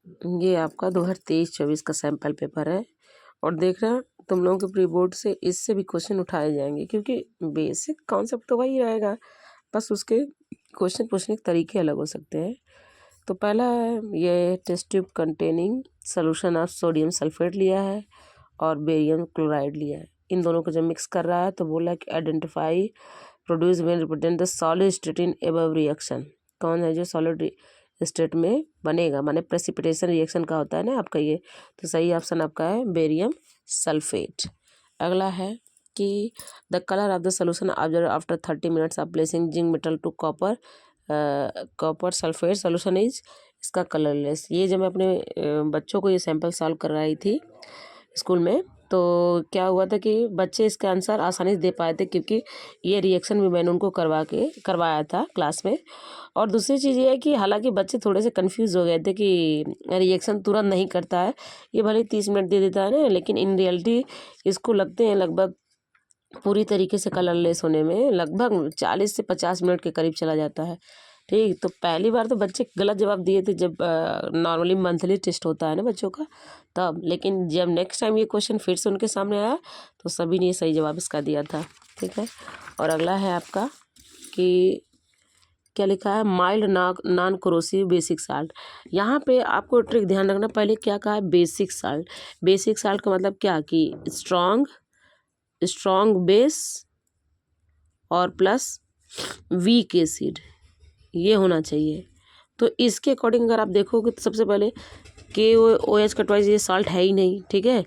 ये आपका 2023-24 का सैम्पल पेपर है और देख रहे हैं तुम लोगों के प्री बोर्ड से इससे भी क्वेश्चन उठाए जाएंगे, क्योंकि बेसिक कॉन्सेप्ट तो वही रहेगा, बस उसके क्वेश्चन पूछने के तरीके अलग हो सकते हैं। तो पहला है ये test tube containing solution of sodium sulphate लिया है और बेरियम क्लोराइड लिया है। इन दोनों को जब मिक्स कर रहा है तो बोला कि identify produce when represent the solid state in above reaction. कौन है जो सॉलिड स्टेट में बनेगा, माने प्रेसिपिटेशन रिएक्शन का होता है ना आपका ये। तो सही ऑप्शन आपका है बेरियम सल्फेट। अगला है कि the colour of the solution observe after 30 minutes of placing zinc metal to copper sulphate solution is, इसका कलरलेस। ये जब मैं अपने बच्चों को ये सैंपल सॉल्व कर रही थी स्कूल में, तो क्या हुआ था कि बच्चे इसका आंसर आसानी से दे पाए थे, क्योंकि ये रिएक्शन भी मैंने उनको करवाया था क्लास में। और दूसरी चीज़ ये है कि हालांकि बच्चे थोड़े से कंफ्यूज हो गए थे कि रिएक्शन तुरंत नहीं करता है, ये भले 30 मिनट दे देता है ना, लेकिन इन रियलिटी इसको लगते हैं लगभग पूरी तरीके से कलरलेस होने में लगभग 40 से 50 मिनट के करीब चला जाता है। ठीक, तो पहली बार तो बच्चे गलत जवाब दिए थे जब नॉर्मली मंथली टेस्ट होता है ना बच्चों का तब, लेकिन जब नेक्स्ट टाइम ये क्वेश्चन फिर से उनके सामने आया तो सभी ने सही जवाब इसका दिया था। ठीक है, और अगला है आपका कि क्या लिखा है mild non corrosive basic salt. यहाँ पे आपको ट्रिक ध्यान रखना, पहले क्या कहा है बेसिक साल्ट। बेसिक साल्ट का मतलब क्या कि स्ट्रॉन्ग बेस और प्लस वीक एसिड, ये होना चाहिए। तो इसके अकॉर्डिंग अगर आप देखोगे तो सबसे पहले KOH का ट्वाइस ये साल्ट है ही नहीं, ठीक है।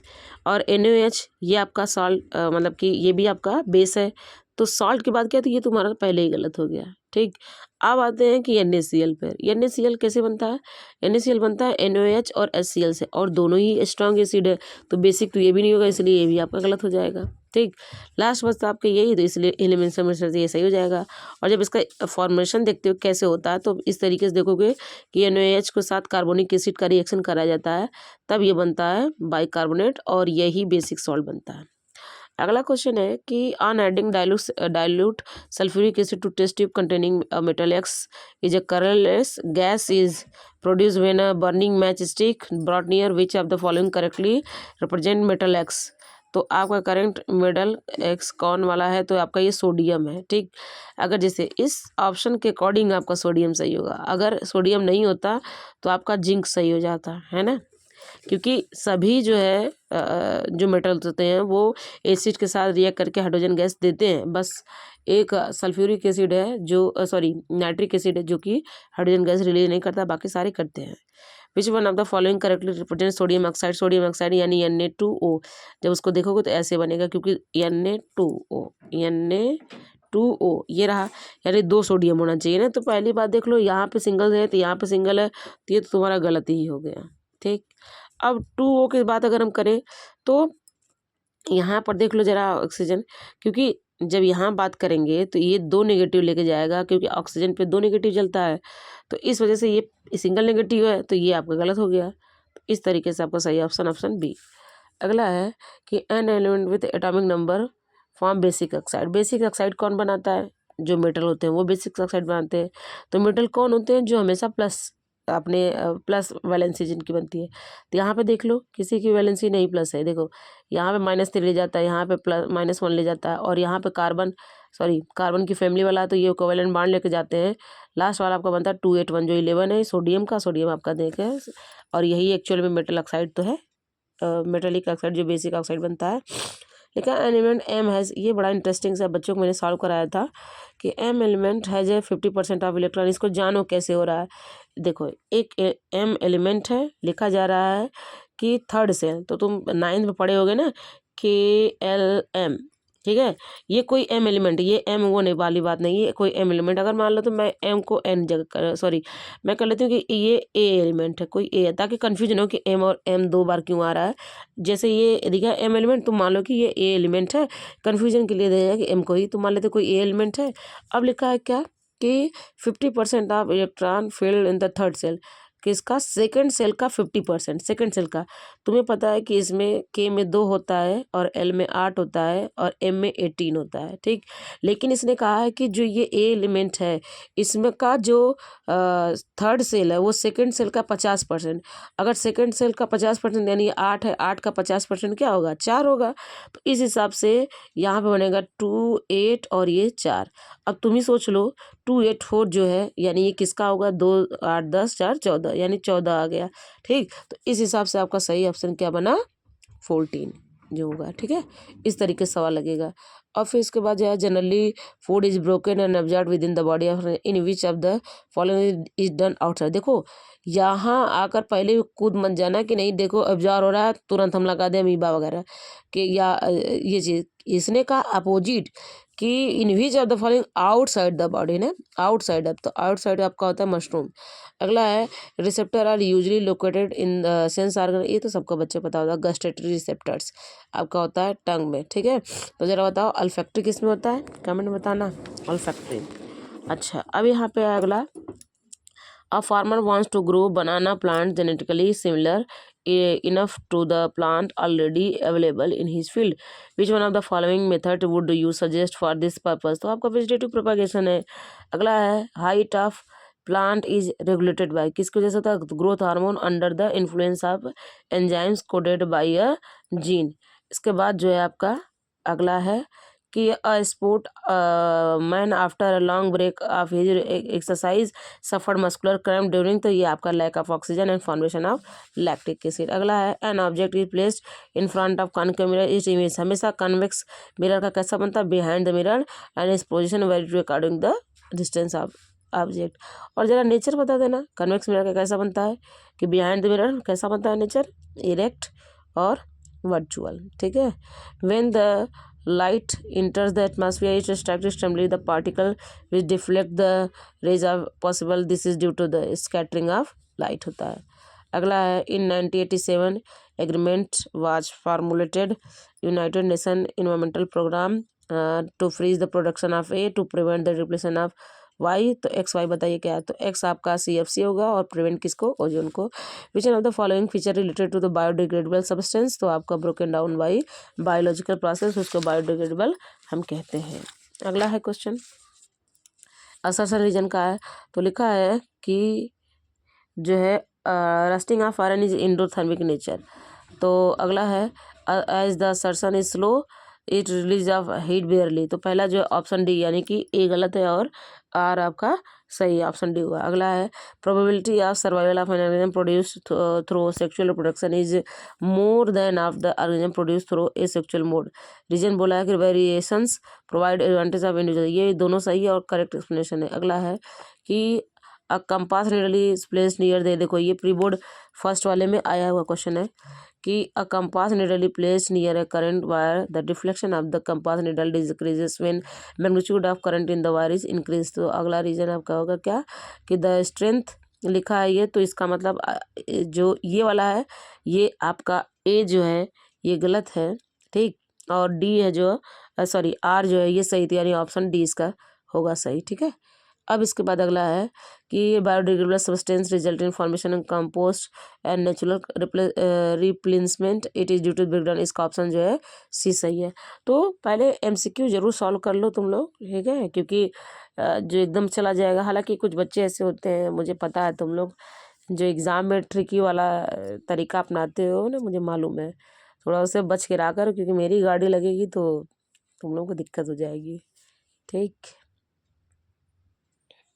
और NaOH ये आपका साल्ट मतलब कि ये भी आपका बेस है, तो सॉल्ट के बाद क्या, तो ये तुम्हारा पहले ही गलत हो गया। ठीक, अब आते हैं कि NaCl पर। NaCl कैसे बनता है? NaCl बनता है NaOH और HCl से, और दोनों ही स्ट्रॉन्ग एसिड है, तो बेसिक तो ये भी नहीं होगा, इसलिए ये भी आपका गलत हो जाएगा। ठीक, लास्ट बस आपके यही, तो इसलिए एलिमिनेशन से ये सही हो जाएगा। और जब इसका फॉर्मेशन देखते हो कैसे होता है, तो इस तरीके से देखोगे कि NaOH के साथ कार्बोनिक एसिड का रिएक्शन कराया जाता है, तब ये बनता है बाइकार्बोनेट, और यही बेसिक सॉल्ट बनता है। अगला क्वेश्चन है कि on adding dilute sulphuric acid to test tube containing metal X is a colourless gas is produce when a burning match stick brought near which of the following correctly represent metal X। तो आपका current metal X कौन वाला है? तो आपका ये sodium है। ठीक, अगर जैसे इस ऑप्शन के अकॉर्डिंग आपका सोडियम सही होगा, अगर सोडियम नहीं होता तो आपका जिंक सही हो जाता है ना, क्योंकि सभी जो है जो मेटल्स होते हैं वो एसिड के साथ रिएक्ट करके हाइड्रोजन गैस देते हैं। बस एक सल्फ्यूरिक एसिड है जो नाइट्रिक एसिड है जो कि हाइड्रोजन गैस रिलीज नहीं करता, बाकी सारे करते हैं। विच one of the following correctly represent sodium oxide? Sodium oxide यानी Na2O, जब उसको देखोगे तो ऐसे बनेगा, क्योंकि Na2O ये रहा, यानी 2 सोडियम होना चाहिए ना। तो पहली बात देख लो, यहाँ पे सिंगल है तो यहाँ पे सिंगल है, तो ये तो तुम्हारा गलत ही हो गया। ठीक, अब 2O की बात अगर हम करें तो यहाँ पर देख लो जरा ऑक्सीजन, क्योंकि जब यहाँ बात करेंगे तो ये 2 नेगेटिव लेके जाएगा, क्योंकि ऑक्सीजन पे 2 नेगेटिव चलता है, तो इस वजह से ये सिंगल नेगेटिव है, तो ये आपका गलत हो गया। तो इस तरीके से आपका सही ऑप्शन बी। अगला है कि an element with atomic number form basic oxide. Basic oxide कौन बनाता है? जो मेटल होते हैं वो बेसिक ऑक्साइड बनाते हैं। तो मेटल कौन होते हैं? जो हमेशा प्लस वैलेंसी जिनकी बनती है। तो यहाँ पे देख लो किसी की वैलेंसी नहीं प्लस है, देखो यहाँ पे -3 ले जाता है, यहाँ पे -1 ले जाता है, और यहाँ पे कार्बन की फैमिली वाला है तो ये कोवेलेंट बॉन्ड लेके जाते हैं। लास्ट वाला आपका बनता है 281, जो 11 है सोडियम आपका देखें, और यही एक्चुअल में मेटल ऑक्साइड तो है, मेटेलिक ऑक्साइड जो बेसिक ऑक्साइड बनता है। लेकिन एलिमेंट एम हैज़, ये बड़ा इंटरेस्टिंग सा बच्चों को मैंने सॉल्व कराया था कि M element has a 50% of electron. इसको जानो कैसे हो रहा है। देखो एक एम एलिमेंट है, लिखा जा रहा है कि थर्ड सेल, तो तुम 9th में पढ़े होगे ना KLM, ठीक है। ये कोई एम एलिमेंट, ये एम वो नहीं वाली बात नहीं, ये कोई एम एलिमेंट। अगर मान लो तो मैं एम को एन जगह मैं कर लेती हूँ कि ये ए एलिमेंट है, कोई ए है, ताकि कन्फ्यूजन हो कि एम और एम 2 बार क्यों आ रहा है। जैसे ये दिखा एम एलिमेंट, तुम मान लो कि ये ए एलिमेंट है, कन्फ्यूजन के लिए देगा कि एम को ही तुम मान लेते कोई ए एलिमेंट है। अब लिखा है क्या कि 50% of electron filled in the third shell. किसका, सेकंड सेल का 50%, सेकंड सेल का। तुम्हें पता है कि इसमें के में 2 होता है और एल में 8 होता है और एम में 18 होता है, ठीक। लेकिन इसने कहा है कि जो ये ए एलिमेंट है इसमें का जो थर्ड सेल है वो सेकंड सेल का 50%। अगर सेकंड सेल का 50% यानी 8 है, 8 का 50% क्या होगा, 4 होगा। तो इस हिसाब से यहाँ पे बनेगा 2 8 और ये 4। अब तुम ही सोच लो 2 8 4 जो है यानी ये किसका होगा, 2 8 10 4 14 यानी 14 आ गया, ठीक। तो इस हिसाब से आपका सही ऑप्शन क्या बना, 14 जो होगा, ठीक है। इस तरीके से सवाल लगेगा। और फिर इसके बाद जो है generally food is broken and absorb with in the body of in which of the following is done outside. देखो यहाँ आकर पहले ही कूद मत जाना कि नहीं देखो एब्जॉर्ब हो रहा है तुरंत हम लगा दें अमीबा वगैरह कि या ये चीज़। इसने कहा अपोजिट कि in which of the following outside the body ने, आउटसाइड अब तो आउटसाइड आपका होता है मशरूम। अगला है receptor are usually located in the sense organ, ये तो सबको बच्चे पता होता है, गस्टेटरी रिसेप्टर्स आपका होता है टंग में, ठीक है। तो जरा बताओ अल्फैक्टरी किस में होता है, कमेंट में बताना, अल्फैक्टरी। अच्छा अब यहाँ पे अगला, a farmer wants to grow banana plant genetically similar enough to the plant already available in his field. Which one of the following method would you suggest for this purpose? तो आपका vegetative propagation है। अगला है height of plant is regulated by, किसकी वजह से होता है, growth hormone under the influence of enzymes coded by a gene. इसके बाद जो है आपका अगला है कि a sport man after a long break of his exercise suffered muscular cramp during, तो ये आपका lack of oxygen and formation of lactic acid. अगला है an object is placed in front of concave mirror, इस image हमेशा convex mirror का कैसा बनता है, बिहाइंड द मिरर एंड इस position very according the distance of object. और जरा नेचर बता देना कन्वेक्स मिरर का कैसा बनता है, कि बिहाइंड द मिरर कैसा बनता है नेचर, इरेक्ट और वर्चुअल, ठीक है। When the light enters the atmosphere it strikes extremely the particle which deflect the rays are possible, this is due to the scattering of light होता है। अगला है in 1987 agreement was formulated United Nations Environmental Program to freeze the production of A to prevent the depletion of Y, तो X Y बताइए क्या है, तो x आपका CFC होगा और प्रिवेंट किसको, ओजोन को। Which one of the following feature related to the biodegradable substance, तो आपका broken down by biological process उसको बायोडिग्रेडेबल हम कहते हैं। अगला है क्वेश्चन असर्शन रीजन का है, तो लिखा है कि जो है rusting of iron is endothermic nature. तो अगला है as the assertion is slow it release of heat barely, तो पहला जो ऑप्शन डी यानी कि ए गलत है और आर आपका सही ऑप्शन डी हुआ। अगला है probability of survival of an organism produce through sexual reproduction is more than of the organism produce through asexual mode. Reason बोला है कि variations provide advantage of individual, ये दोनों सही है और करेक्ट एक्सप्लेनेशन है। अगला है कि a compass nearly place near they, देखो ये प्री बोर्ड फर्स्ट वाले में आया हुआ क्वेश्चन है कि a compass needle place near a current wire the deflection of the compass needle decreases when magnitude of current in the wire is increase. तो अगला रीजन आपका होगा क्या कि द स्ट्रेंथ लिखा है ये, तो इसका मतलब जो ये वाला है ये आपका ए जो है ये गलत है, ठीक। और डी है जो सॉरी आर जो है ये सही थी, यानी ऑप्शन डी इसका होगा सही, ठीक है। अब इसके बाद अगला है कि biodegradable substance result in formation of compost and natural replacement it is due to breakdown, इसका ऑप्शन जो है सी सही है। तो पहले MCQ जरूर सॉल्व कर लो तुम लोग, ठीक है, क्योंकि जो एकदम चला जाएगा, हालांकि कुछ बच्चे ऐसे होते हैं मुझे पता है तुम लोग जो एग्ज़ाम में ट्रिकी वाला तरीका अपनाते हो ना, मुझे मालूम है, थोड़ा उससे बच के रहा करो क्योंकि मेरी गाड़ी लगेगी तो तुम लोग को दिक्कत हो जाएगी, ठीक।